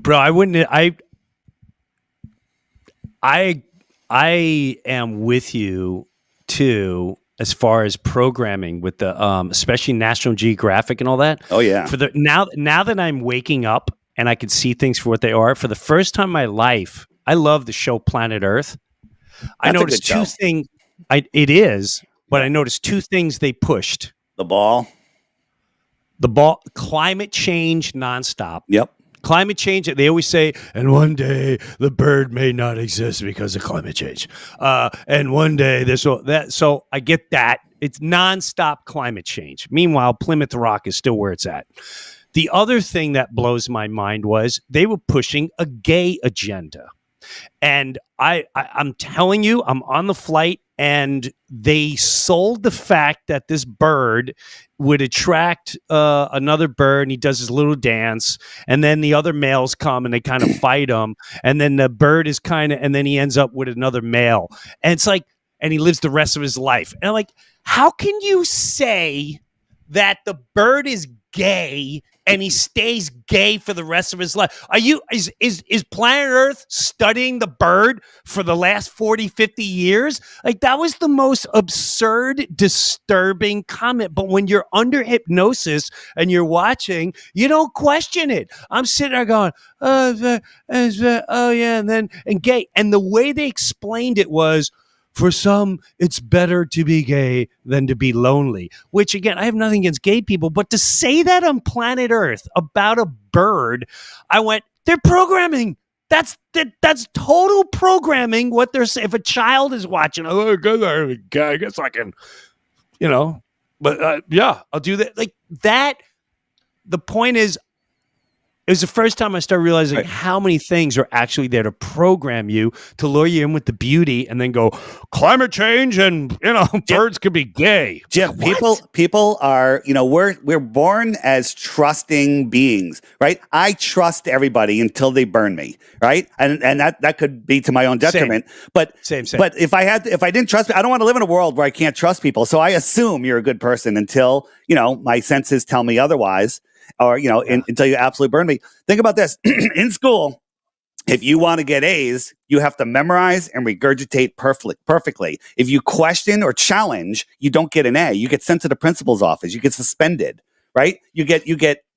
Bro, I wouldn't. I am with you too, as far as programming with the especially National Geographic and all that. Oh yeah. For the now that I'm waking up and I can see things for what they are, for the first time in my life, I love the show Planet Earth. I noticed two things. It is, but I noticed two things they pushed. The ball, climate change nonstop. Yep. Climate change, they always say, and one day the bird may not exist because of climate change. And one day this will that. So I get that. It's nonstop climate change. Meanwhile, Plymouth Rock is still where it's at. The other thing that blows my mind was they were pushing a gay agenda. And I'm telling you, I'm on the flight, and they sold the fact that this bird would attract another bird, and he does his little dance, and then the other males come and they kind of fight him, and then the bird is and then he ends up with another male, and it's like, and he lives the rest of his life. And I'm like, how can you say that the bird is gay and he stays gay for the rest of his life? Is Planet Earth studying the bird for the last 40, 50 years? Like, that was the most absurd, disturbing comment. But when you're under hypnosis and you're watching, you don't question it. I'm sitting there going, oh yeah, and gay. And the way they explained it was, for some, it's better to be gay than to be lonely, which, again, I have nothing against gay people, but to say that on planet Earth about a bird, I went, they're programming. That's total programming what they're saying. If a child is watching, I guess I can, but yeah, I'll do that. Like that. The point is, it was the first time I started realizing how many things are actually there to program you, to lure you in with the beauty, and then go, climate change and, birds could be gay. Jim, people are, we're born as trusting beings, right? I trust everybody until they burn me, right? And that could be to my own detriment. Same. But if I didn't trust, I don't want to live in a world where I can't trust people. So I assume you're a good person until, my senses tell me otherwise. Or, until you absolutely burn me. Think about this. In school, if you want to get A's, you have to memorize and regurgitate perfectly. If you question or challenge, you don't get an A. You get sent to the principal's office. You get suspended, right? You get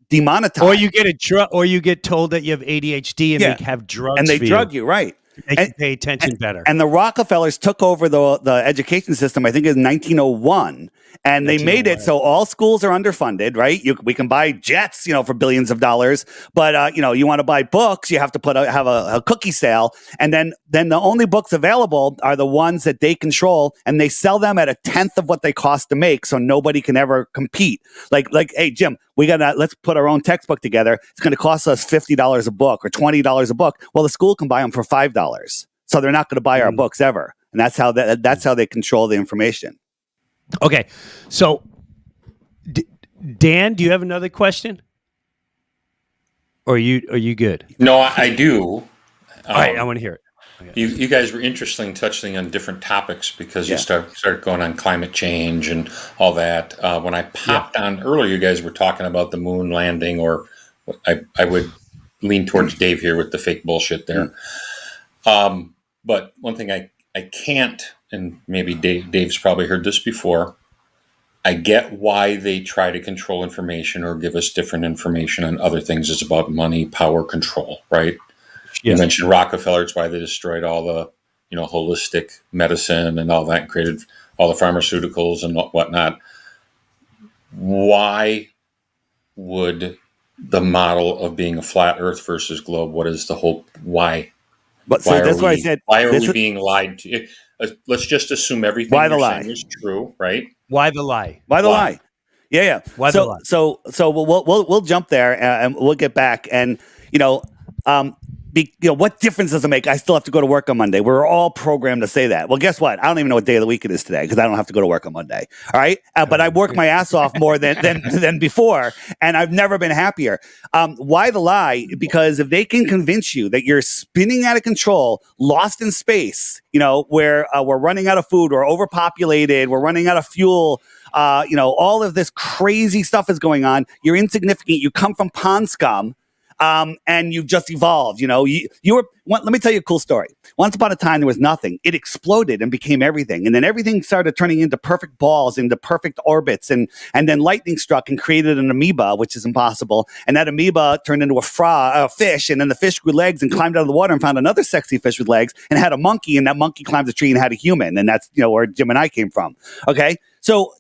demonetized. Or you get or you get told that you have ADHD and they have drugs. And they drug you, right? They can pay attention better. And the Rockefellers took over the education system, I think in 1901. And they made it so all schools are underfunded, right? We can buy jets, for billions of dollars. But, you want to buy books, you have to have a cookie sale. And then the only books available are the ones that they control. And they sell them at 1/10 of what they cost to make. So nobody can ever compete. Like, hey, Jim, let's put our own textbook together. It's going to cost us $50 a book or $20 a book. Well, the school can buy them for $5. So they're not going to buy our books ever. And that's how they control the information. Okay, so Dan, do you have another question? Or are you good? No, I do. All right, I want to hear it. Okay. You guys were interesting, touching on different topics because you started going on climate change and all that. When I popped on earlier, you guys were talking about the moon landing, or I would lean towards Dave here with the fake bullshit there. But one thing I can't, and maybe Dave's probably heard this before, I get why they try to control information or give us different information on other things. It's about money, power, control, right? Yes. You mentioned Rockefeller. It's why they destroyed all the, holistic medicine and all that, and created all the pharmaceuticals and whatnot. Why would the model of being a flat Earth versus globe, what is the whole, why? But so that's why I said, why are we being lied to? Let's just assume everything you're saying is true, right? Why the lie? Why the lie? Yeah. Why the lie? So we'll jump there and we'll get back. And what difference does it make? I still have to go to work on Monday. We're all programmed to say that. Well, guess what? I don't even know what day of the week it is today because I don't have to go to work on Monday. All right, but I work my ass off more than before, and I've never been happier. Why the lie? Because if they can convince you that you're spinning out of control, lost in space, where we're running out of food, we're overpopulated, we're running out of fuel. All of this crazy stuff is going on. You're insignificant. You come from pond scum. and you've just evolved. Let me tell you a cool story. Once upon a time, there was nothing. It exploded and became everything. And then everything started turning into perfect balls, into perfect orbits. And then lightning struck and created an amoeba, which is impossible. And that amoeba turned into a fish. And then the fish grew legs and climbed out of the water and found another sexy fish with legs and had a monkey. And that monkey climbed a tree and had a human. And that's, where Jim and I came from. Okay. So,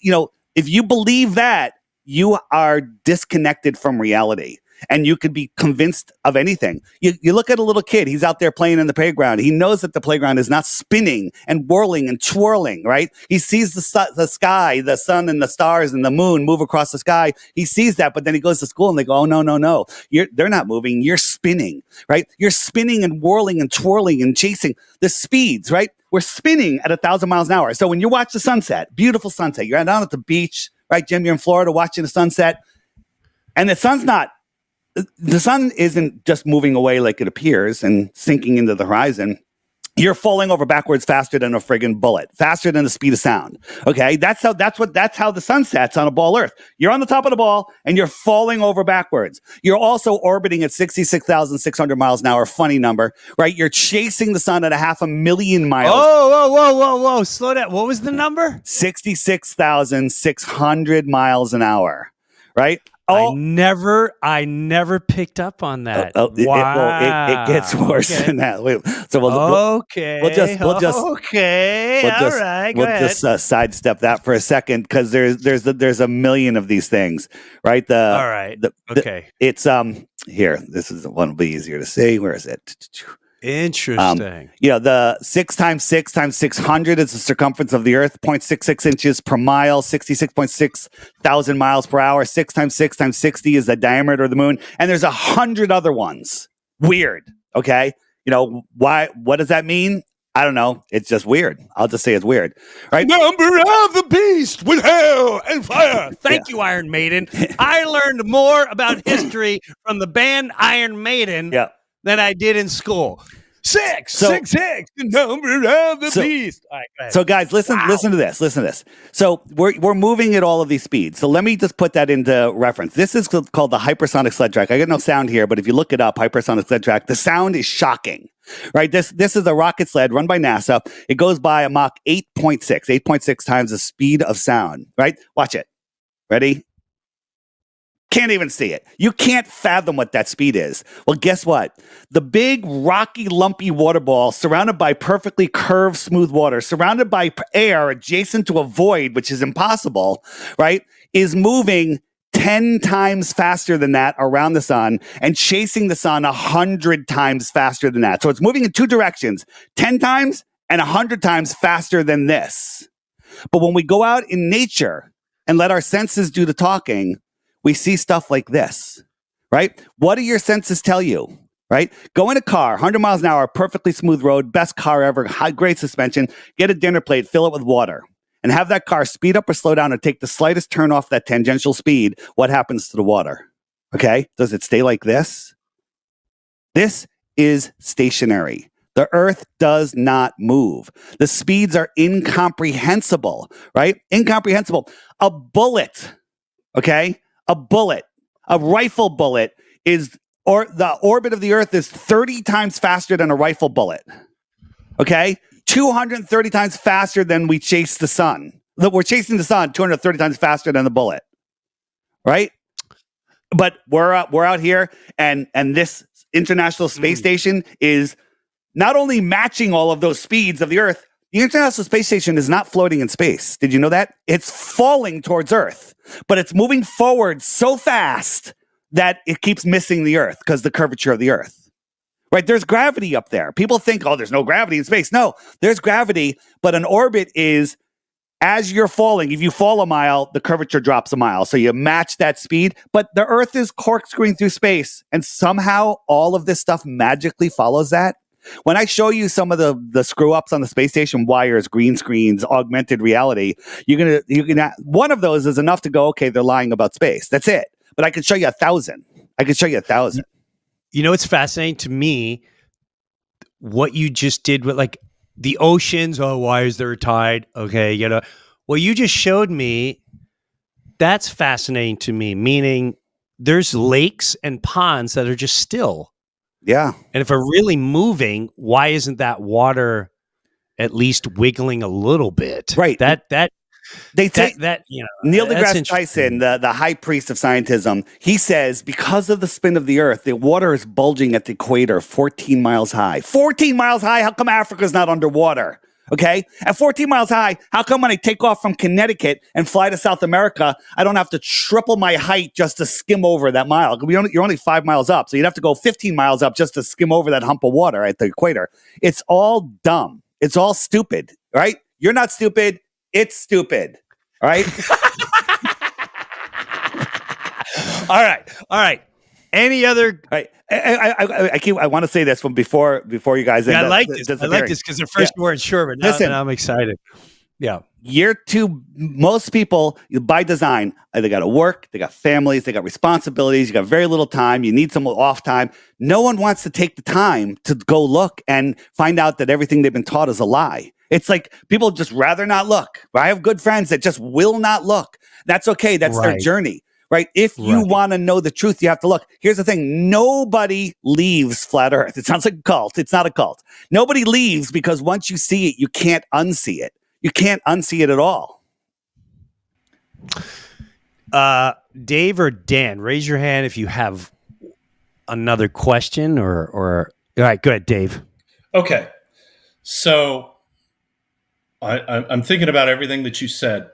if you believe that, you are disconnected from reality. And you could be convinced of anything. You look at a little kid. He's out there playing in the playground. He knows that the playground is not spinning and whirling and twirling, right? He sees the sky, the sun and the stars and the moon move across the sky. He sees that, but then he goes to school and they go, oh, no. They're not moving. You're spinning, right? You're spinning and whirling and twirling and chasing the speeds, right? We're spinning at 1,000 miles an hour. So when you watch the sunset, beautiful sunset, you're down at the beach, right, Jim? You're in Florida watching the sunset, and the sun isn't just moving away like it appears and sinking into the horizon. You're falling over backwards faster than a friggin' bullet, faster than the speed of sound. Okay, that's how the sun sets on a ball Earth. You're on the top of the ball and you're falling over backwards. You're also orbiting at 66,600 miles an hour. Funny number, right? You're chasing the sun at 500,000 miles. Whoa! Slow down. What was the number? 66,600 miles an hour, right? I never picked up on that. It gets worse than that. So we'll just sidestep that for a second because there's a million of these things, right? All right. It's here. This is one will be easier to see. Where is it? Interesting. The 6 times 6 times 600 is the circumference of the Earth, 0.66 inches per mile, 66.6 thousand miles per hour. 6 times 6 times 60 is the diameter of the moon. And there's 100 other ones. Weird. Okay. Why? What does that mean? I don't know. It's just weird. I'll just say it's weird. Right? Number of the beast with hell and fire. Thank you, Iron Maiden. I learned more about history from the band Iron Maiden than I did in school. Six, the number of the beast. All right, go ahead. So guys, listen to this. So we're moving at all of these speeds. So let me just put that into reference. This is called the hypersonic sled track. I got no sound here, but if you look it up, hypersonic sled track, the sound is shocking. Right? This is a rocket sled run by NASA. It goes by a Mach 8.6 times the speed of sound. Right? Watch it. Ready? Can't even see it. You can't fathom what that speed is. Well, guess what? The big, rocky, lumpy water ball surrounded by perfectly curved, smooth water, surrounded by air adjacent to a void, which is impossible, right, is moving 10 times faster than that around the sun and chasing the sun 100 times faster than that. So it's moving in two directions, 10 times and 100 times faster than this. But when we go out in nature and let our senses do the talking, we see stuff like this, right? What do your senses tell you, right? Go in a car, 100 miles an hour, perfectly smooth road, best car ever, great suspension, get a dinner plate, fill it with water, and have that car speed up or slow down or take the slightest turn off that tangential speed. What happens to the water? Okay? Does it stay like this? This is stationary. The Earth does not move. The speeds are incomprehensible, right? Incomprehensible. A bullet, okay? A rifle bullet the orbit of the Earth is 30 times faster than a rifle bullet. Okay? 230 times faster than we chase the sun. We're chasing the sun 230 times faster than the bullet. Right? But we're out here and this International Space Station is not only matching all of those speeds of the Earth. The International Space Station is not floating in space. Did you know that? It's falling towards Earth, but it's moving forward so fast that it keeps missing the Earth because the curvature of the Earth. Right? There's gravity up there. People think, there's no gravity in space. No, there's gravity, but an orbit is, as you're falling, if you fall a mile, the curvature drops a mile. So you match that speed, but the Earth is corkscrewing through space, and somehow all of this stuff magically follows that. When I show you some of the screw ups on the space station, wires, green screens, augmented reality, one of those is enough to go, okay, they're lying about space. That's it. But I could show you 1,000. You know, it's fascinating to me what you just did with like the oceans. Oh, why is there a tide? Okay, well, you just showed me. That's fascinating to me. Meaning there's lakes and ponds that are just still. Yeah. And if we're really moving, why isn't that water at least wiggling a little bit? Right. They say that you know, Neil that's deGrasse Tyson, the high priest of scientism, he says because of the spin of the Earth, the water is bulging at the equator 14 miles high. 14 miles high? How come Africa's not underwater? Okay? At 14 miles high, how come when I take off from Connecticut and fly to South America, I don't have to triple my height just to skim over that mile? You're only 5 miles up, so you'd have to go 15 miles up just to skim over that hump of water at the equator. It's all dumb. It's all stupid, right? You're not stupid. It's stupid. All right. All right. Any other? Right. I want to say this one before you guys. I like this. I like this because at first you weren't sure, but now I'm excited. Yeah. Year two, most people by design, they got to work, they got families, they got responsibilities. You got very little time. You need some off time. No one wants to take the time to go look and find out that everything they've been taught is a lie. It's like people just rather not look. I have good friends that just will not look. That's okay. That's their journey, right? If you want to know the truth, you have to look. Here's the thing. Nobody leaves flat Earth. It sounds like a cult. It's not a cult. Nobody leaves because once you see it, you can't unsee it. You can't unsee it at all. Dave or Dan, raise your hand if you have another question or all right, go ahead, Dave. Okay. So I'm thinking about everything that you said.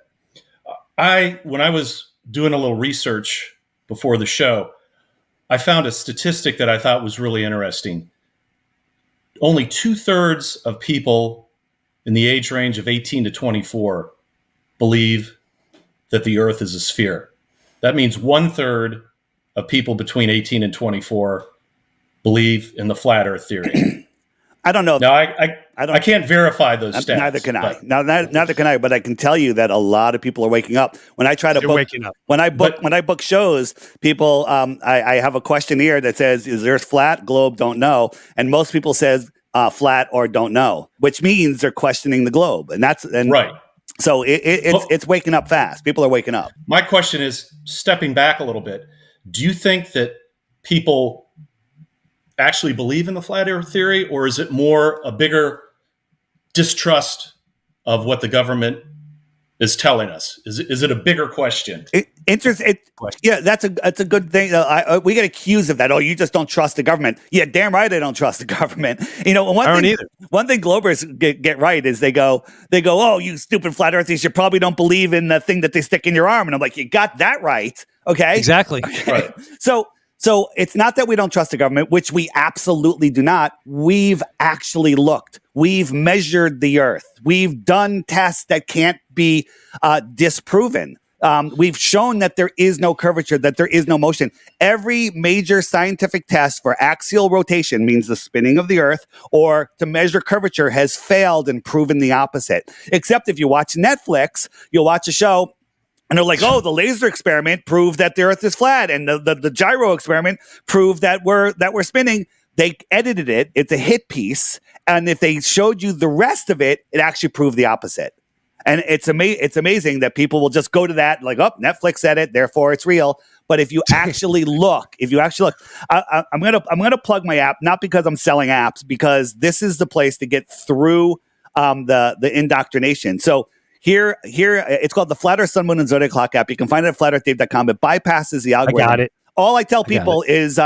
When I was doing a little research before the show, I found a statistic that I thought was really interesting. Only 2/3 of people in the age range of 18 to 24 believe that the Earth is a sphere. That means 1/3 of people between 18 and 24 believe in the flat Earth theory. I don't know. Now, I can't verify those stats. Neither can I. Neither can I. But I can tell you that a lot of people are waking up. When I try to book, waking up. When I book shows, people, I have a questionnaire that says, "Is Earth flat? Globe? Don't know." And most people says flat or don't know, which means they're questioning the globe, and right. So it's waking up fast. People are waking up. My question is, stepping back a little bit, do you think that people actually believe in the flat Earth theory, or is it more a bigger distrust of what the government is telling us? Is it a bigger question? Yeah, that's a good thing. We get accused of that. Oh, you just don't trust the government. Yeah, damn right I don't trust the government. You know, I don't either. One thing Globers get right is they go, oh, you stupid flat earthers, you probably don't believe in the thing that they stick in your arm. And I'm like, you got that right. Okay. Exactly. Okay. Right. So it's not that we don't trust the government, which we absolutely do not. We've actually looked. We've measured the Earth. We've done tests that can't be disproven. We've shown that there is no curvature, that there is no motion. Every major scientific test for axial rotation, means the spinning of the Earth, or to measure curvature has failed and proven the opposite. Except if you watch Netflix, you'll watch a show and they're like, oh, the laser experiment proved that the Earth is flat, and the gyro experiment proved that we're spinning. They edited it. It's a hit piece. And if they showed you the rest of it, it actually proved the opposite. And it's amazing that people will just go to that, like, oh, Netflix said it, therefore it's real. But if you actually look, I'm gonna plug my app, not because I'm selling apps, because this is the place to get through the indoctrination. So here, it's called the Flat Earth Sun, Moon, and Zodiac Clock app. You can find it at flatearthdave.com. It bypasses the algorithm. I got it. All I tell people is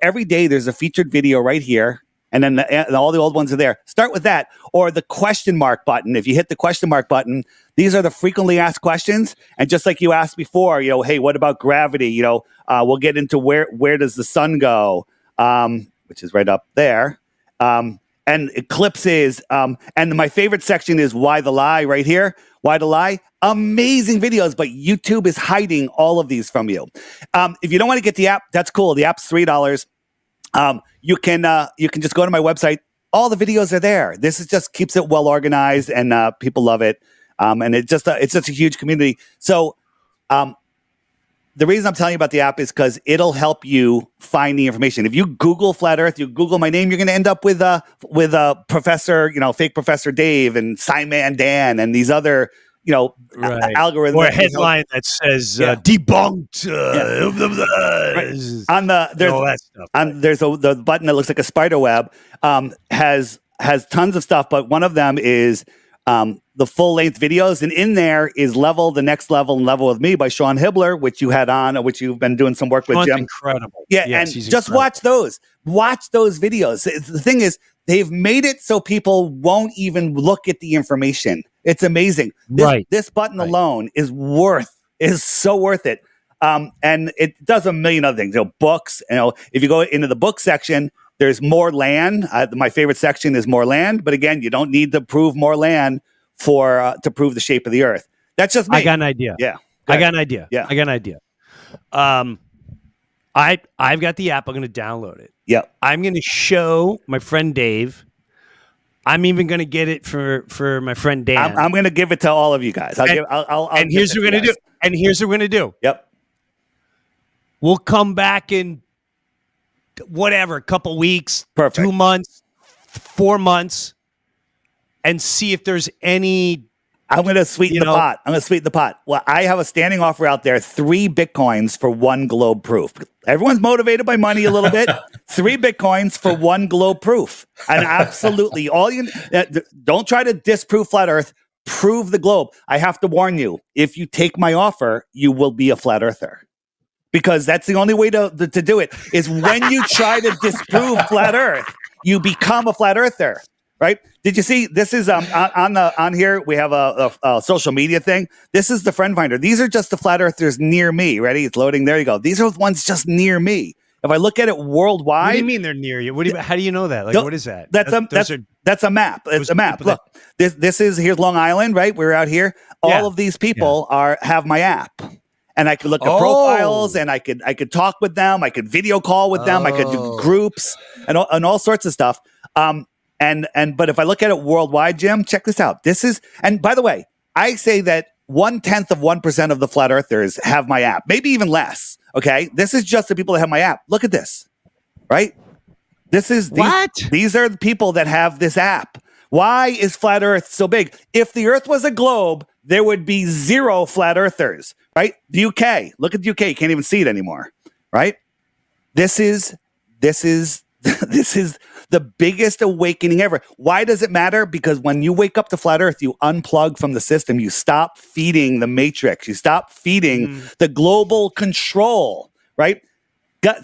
every day there's a featured video right here. And then all the old ones are there. Start with that, or the question mark button. If you hit the question mark button, these are the frequently asked questions. And just like you asked before, hey, what about gravity? We'll get into where does the sun go, which is right up there, and eclipses. And my favorite section is why the lie, right here. Why the lie? Amazing videos, but YouTube is hiding all of these from you. If you don't want to get the app, that's cool. The app's $3. You can just go to my website. All the videos are there. This is just keeps it well organized, and people love it. And it's just a huge community. So, the reason I'm telling you about the app is because it'll help you find the information. If you Google flat Earth, you Google my name, you're going to end up with Professor, fake Professor Dave and Simon Dan and these other Right. algorithm. Or a headline that says debunked. Right. On the all that stuff. there's the button that looks like a spider web. Has tons of stuff, but one of them is the full length videos, and in there is Level, the Next Level, and Level with Me by Sean Hibbler, which you had on, which you've been doing some work with, Sean's Jim. incredible. Yeah, yes, and he's just incredible. watch those videos. The thing is, they've made it so people won't even look at the information. It's amazing. This button alone is so worth it. And it does a million other things. Books. If you go into the book section, there's more land. My favorite section is more land. But again, you don't need to prove more land to prove the shape of the Earth. That's just me. I got an idea. Yeah, I got an idea. Yeah, I got an idea. I've got the app. I'm going to download it. Yeah, I'm going to show my friend Dave. I'm even going to get it for my friend Dan. I'm going to give it to all of you guys. And here's what we're going to do. And here's what we're going to do. Yep. We'll come back in whatever, a couple weeks, Perfect. 2 months, 4 months, and see if there's any. I'm going to sweeten the pot. I'm going to sweeten the pot. Well, I have a standing offer out there: 3 Bitcoins for 1 globe proof. Everyone's motivated by money a little bit. 3 Bitcoins for 1 globe proof. And absolutely, don't try to disprove flat Earth. Prove the globe. I have to warn you: if you take my offer, you will be a flat earther. Because that's the only way to do it, is when you try to disprove flat Earth, you become a flat earther. Right? Did you see? This is on here. We have a social media thing. This is the friend finder. These are just the flat earthers near me. Ready? It's loading. There you go. These are the ones just near me. If I look at it worldwide, What do you mean they're near you? How do you know that? Like, what is that? That's a map. It's a map. Look, here's Long Island. Right? We're out here. All of these people have my app. And I could look at profiles, and I could talk with them. I could video call with them. I could do groups and all sorts of stuff. But if I look at it worldwide, Jim, check this out. And by the way, I say that 0.1% of the flat earthers have my app, maybe even less. Okay, this is just the people that have my app. Look at this, right? These are the people that have this app. Why is flat Earth so big? If the Earth was a globe, there would be 0 flat earthers. Right? The UK. Look at the UK. You can't even see it anymore. Right? This is the biggest awakening ever. Why does it matter? Because when you wake up to flat Earth, you unplug from the system. You stop feeding the matrix. You stop feeding the global control. Right?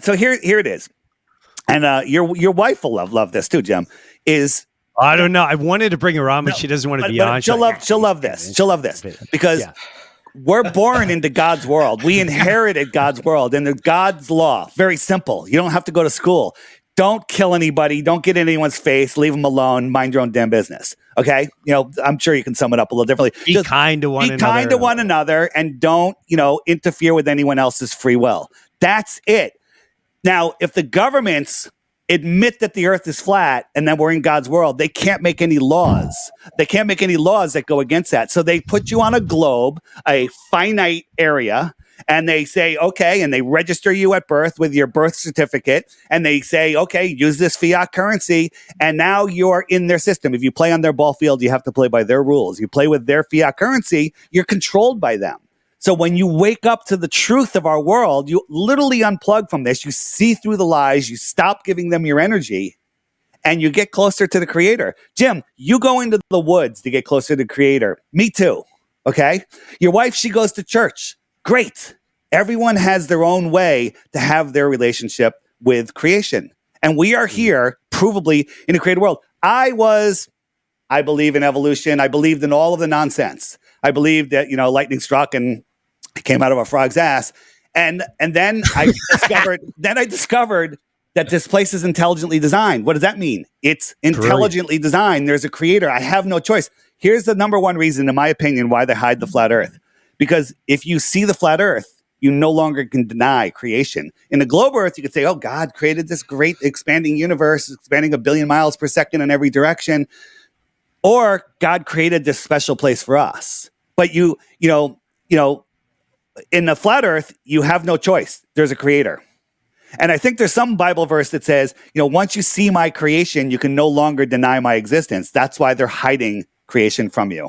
So here it is. And your wife will love this too, Jim. I don't know. I wanted to bring her on, but she doesn't want to be on. She'll love this. She'll love this because we're born into God's world. We inherited God's world and God's law. Very simple. You don't have to go to school. Don't kill anybody. Don't get in anyone's face. Leave them alone. Mind your own damn business. Okay? I'm sure you can sum it up a little differently. Be kind to one another. Be kind to one another and don't, interfere with anyone else's free will. That's it. Now, if the governments admit that the Earth is flat and that we're in God's world, they can't make any laws. They can't make any laws that go against that. So they put you on a globe, a finite area, and they say, okay, and they register you at birth with your birth certificate, and they say, okay, use this fiat currency, and now you're in their system. If you play on their ball field, you have to play by their rules. You play with their fiat currency, you're controlled by them. So when you wake up to the truth of our world, you literally unplug from this. You see through the lies. You stop giving them your energy, and you get closer to the Creator. Jim, you go into the woods to get closer to the Creator. Me too. Okay? Your wife, she goes to church. Great. Everyone has their own way to have their relationship with creation. And we are here, provably, in a created world. I believe in evolution. I believed in all of the nonsense. I believed that, lightning struck and it came out of a frog's ass. And then I discovered that this place is intelligently designed. What does that mean? It's intelligently designed. There's a creator. I have no choice. Here's the number one reason, in my opinion, why they hide the flat Earth. Because if you see the flat Earth, you no longer can deny creation. In the globe Earth, you could say, oh, God created this great expanding universe, expanding 1 billion miles per second in every direction. Or God created this special place for us. But you in the flat Earth, you have no choice. There's a creator. And I think there's some Bible verse that says, once you see my creation, you can no longer deny my existence. That's why they're hiding creation from you.